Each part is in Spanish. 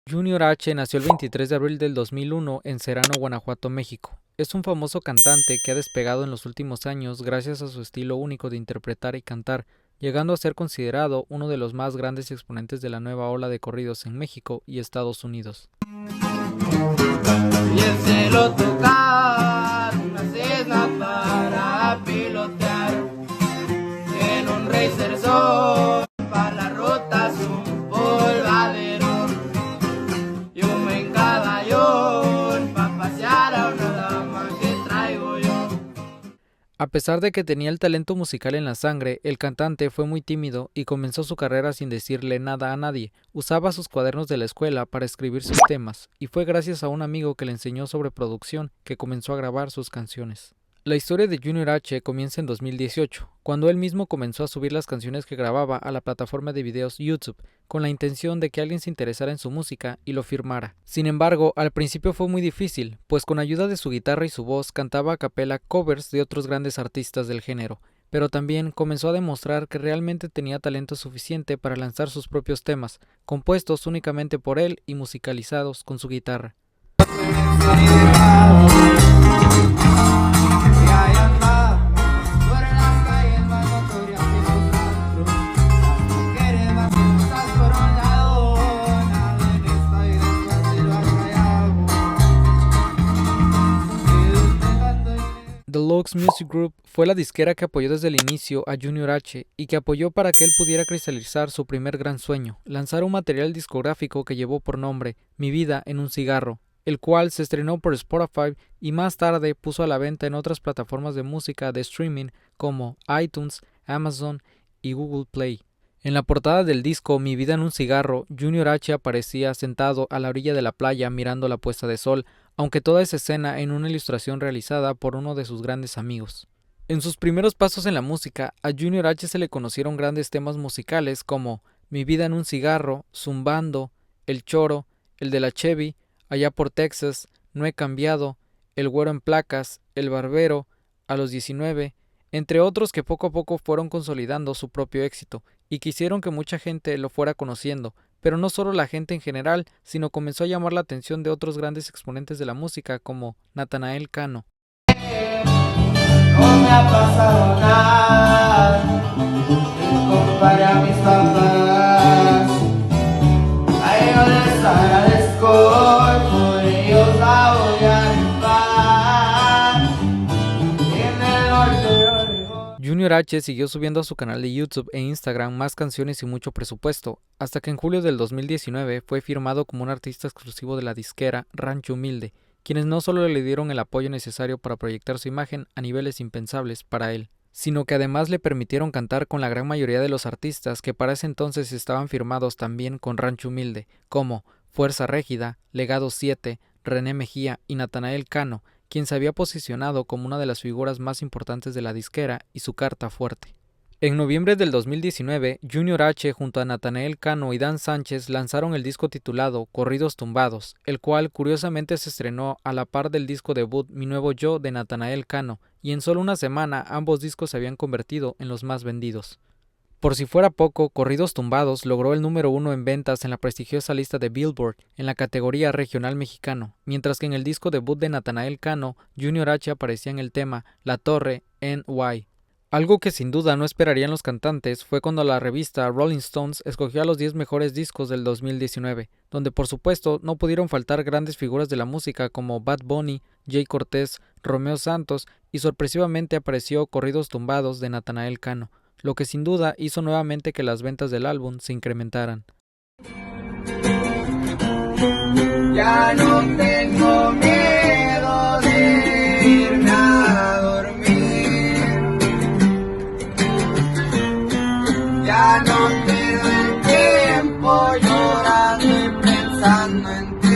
Junior H nació el 23 de abril del 2001 en Serrano, Guanajuato, México. Es un famoso cantante que ha despegado en los últimos años gracias a su estilo único de interpretar y cantar, llegando a ser considerado uno de los más grandes exponentes de la nueva ola de corridos en México y Estados Unidos. Y el cielo tocar una cesna para pilotear en un racer sol para la ruta un polvadero y un buen caballón para pasear a una dama que traigo yo. A pesar de que tenía el talento musical en la sangre, el cantante fue muy tímido y comenzó su carrera sin decirle nada a nadie. Usaba sus cuadernos de la escuela para escribir sus temas, y fue gracias a un amigo que le enseñó sobre producción que comenzó a grabar sus canciones. La historia de Junior H comienza en 2018, cuando él mismo comenzó a subir las canciones que grababa a la plataforma de videos YouTube, con la intención de que alguien se interesara en su música y lo firmara. Sin embargo, al principio fue muy difícil, pues con ayuda de su guitarra y su voz cantaba a capela covers de otros grandes artistas del género, pero también comenzó a demostrar que realmente tenía talento suficiente para lanzar sus propios temas, compuestos únicamente por él y musicalizados con su guitarra. The Lux Music Group fue la disquera que apoyó desde el inicio a Junior H y que apoyó para que él pudiera cristalizar su primer gran sueño, lanzar un material discográfico que llevó por nombre Mi vida en un cigarro, el cual se estrenó por Spotify y más tarde puso a la venta en otras plataformas de música de streaming como iTunes, Amazon y Google Play. En la portada del disco Mi vida en un cigarro, Junior H aparecía sentado a la orilla de la playa mirando la puesta de sol, aunque toda esa escena en una ilustración realizada por uno de sus grandes amigos. En sus primeros pasos en la música, a Junior H se le conocieron grandes temas musicales como Mi vida en un cigarro, Zumbando, El Choro, el de la Chevy, Allá por Texas, No he cambiado, El güero en placas, El barbero, A los 19, entre otros que poco a poco fueron consolidando su propio éxito y quisieron que mucha gente lo fuera conociendo, pero no solo la gente en general, sino comenzó a llamar la atención de otros grandes exponentes de la música como Natanael Cano. No me ha pasado nada, comparé a mis papás, a ellos les agradezco, por ellos la voy a rifar, en el norte yo vivo. Junior H siguió subiendo a su canal de YouTube e Instagram más canciones y mucho presupuesto, hasta que en julio del 2019 fue firmado como un artista exclusivo de la disquera Rancho Humilde, quienes no solo le dieron el apoyo necesario para proyectar su imagen a niveles impensables para él, sino que además le permitieron cantar con la gran mayoría de los artistas que para ese entonces estaban firmados también con Rancho Humilde, como Fuerza Régida, Legado 7, René Mejía y Natanael Cano, quien se había posicionado como una de las figuras más importantes de la disquera y su carta fuerte. En noviembre del 2019, Junior H junto a Natanael Cano y Dan Sánchez lanzaron el disco titulado Corridos Tumbados, el cual curiosamente se estrenó a la par del disco debut Mi Nuevo Yo de Natanael Cano, y en solo una semana ambos discos se habían convertido en los más vendidos. Por si fuera poco, Corridos Tumbados logró el número 1 en ventas en la prestigiosa lista de Billboard en la categoría regional mexicano, mientras que en el disco debut de Natanael Cano, Junior H aparecía en el tema La Torre NY. Algo que sin duda no esperarían los cantantes fue cuando la revista Rolling Stones escogió a los 10 mejores discos del 2019, donde por supuesto no pudieron faltar grandes figuras de la música como Bad Bunny, Jay Cortés, Romeo Santos y sorpresivamente apareció Corridos Tumbados de Natanael Cano, lo que sin duda hizo nuevamente que las ventas del álbum se incrementaran. Ya no tengo miedo de irme a dormir, ya no pierdo el tiempo llorando y pensando en ti.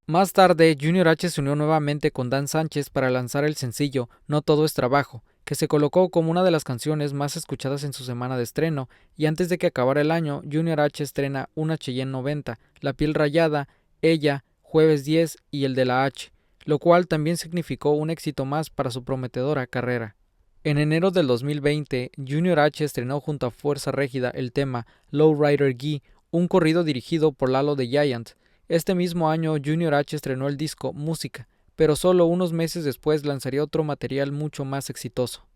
Más tarde, Junior H se unió nuevamente con Dan Sánchez para lanzar el sencillo No Todo Es Trabajo, que se colocó como una de las canciones más escuchadas en su semana de estreno, y antes de que acabara el año, Junior H estrena Una Cheyenne 90, La Piel Rayada, Ella, Jueves 10 y El de la H, lo cual también significó un éxito más para su prometedora carrera. En enero del 2020, Junior H estrenó junto a Fuerza Régida el tema Lowrider Gee, un corrido dirigido por Lalo the Giant. Este mismo año Junior H estrenó el disco Música, pero solo unos meses después lanzaría otro material mucho más exitoso.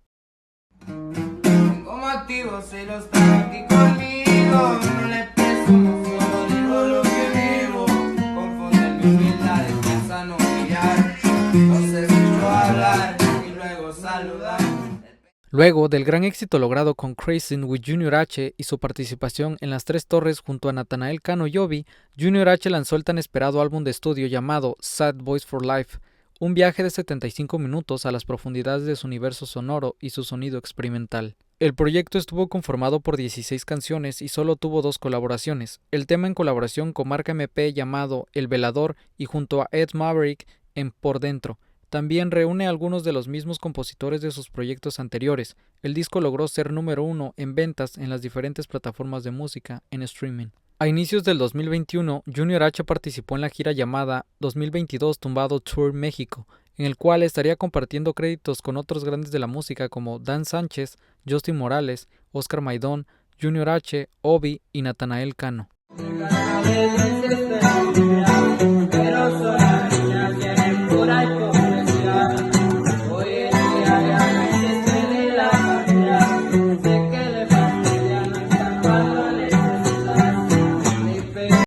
Como activo se lo está aquí conmigo, no le presumo, solo digo lo que vivo. Confunden mi humildad, piensa no brillar, no se escuchó hablar y luego saludar. Luego del gran éxito logrado con Crazy with Junior H y su participación en Las Tres Torres junto a Natanael Cano y Obi, Junior H lanzó el tan esperado álbum de estudio llamado Sad Boys for Life, un viaje de 75 minutos a las profundidades de su universo sonoro y su sonido experimental. El proyecto estuvo conformado por 16 canciones y solo tuvo 2 colaboraciones, el tema en colaboración con Marca MP llamado El Velador y junto a Ed Maverick en Por Dentro. También reúne a algunos de los mismos compositores de sus proyectos anteriores. El disco logró ser número 1 en ventas en las diferentes plataformas de música en streaming. A inicios del 2021, Junior H participó en la gira llamada 2022 Tumbado Tour México, en el cual estaría compartiendo créditos con otros grandes de la música como Dan Sánchez, Justin Morales, Oscar Maidón, Junior H, Obi y Natanael Cano.